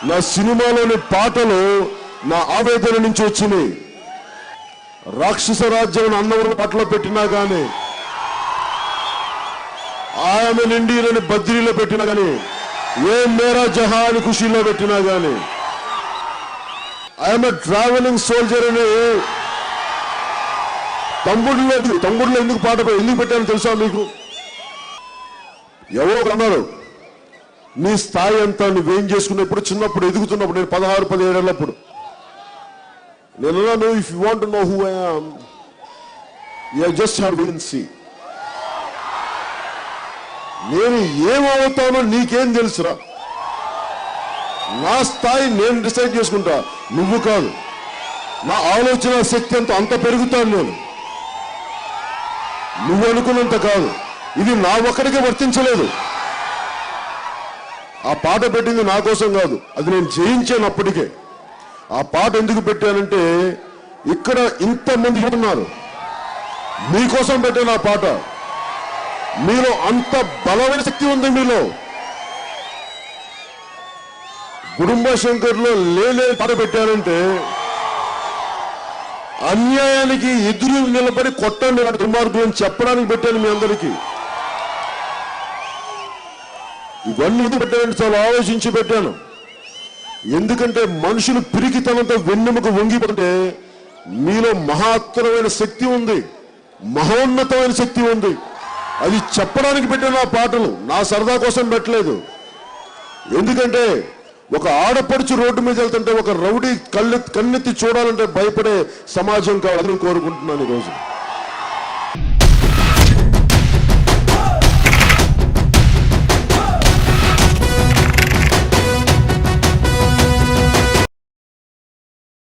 నా సినిమాలోని పాటలు నా ఆవేదన నుంచి వచ్చినాయి. రాక్షస రాజ్యం అన్నవరం పాటలో పెట్టినా కానీ, ఆమె నిండిలని బద్రీలో పెట్టినా కానీ, ఏ మేరా జహాన్ ఖుషీలో పెట్టినా కానీ, ఐఎమ్ ట్రావెలింగ్ సోల్జర్ అని తమ్ముడులో ఎందుకు పాట ఎందుకు పెట్టాను తెలుసా మీకు? ఎవరో అన్నారు, నీ స్థాయి అంతా నువ్వేం చేసుకున్నప్పుడు, చిన్నప్పుడు ఎదుగుతున్నప్పుడు, నేను 16-17 ఏళ్ళప్పుడు నేను అన్నాను, if you want to know who I am, you just have to see. నేను ఏమవుతానో నీకేం తెలుసురా? నా స్థాయి నేను డిసైడ్ చేసుకుంటా, నువ్వు కాదు. నా ఆలోచన శక్తి అంత పెరుగుతాను నేను, నువ్వు అనుకున్నంత కాదు. ఇది నా ఒక్కడికే వర్తించలేదు. ఆ పాట పెట్టింది నా కోసం కాదు, అది నేను జయించాను అప్పటికే. ఆ పాట ఎందుకు పెట్టానంటే, ఇక్కడ ఇంతమంది ఉన్నారు, మీకోసం పెట్టాను ఆ పాట. మీలో అంత బలమైన శక్తి ఉంది. మీలో గుడుంబ శంకర్లో లేలే పాట పెట్టానంటే, అన్యాయానికి ఎదురు నిలబడి కొట్టండి దుర్మార్గులు అని చెప్పడానికి పెట్టాను మీ అందరికీ. ఇవన్నీ ఎందుకు పెట్టానంటే చాలా ఆలోచించి పెట్టాను. ఎందుకంటే మనుషులు పిరికితనంతో వెన్నెముక వంగిపోతే మీలో మహత్తరమైన శక్తి ఉంది, మహోన్నతమైన శక్తి ఉంది. అది చెప్పడానికి పెట్టిన ఆ పాటలు నా సరదా కోసం పెట్టలేదు. ఎందుకంటే ఒక ఆడపడుచు రోడ్డు మీద వెళ్తుంటే ఒక రౌడీ కన్నెత్తి చూడాలంటే భయపడే సమాజం కావాలని కోరుకుంటున్నాను ఈరోజు.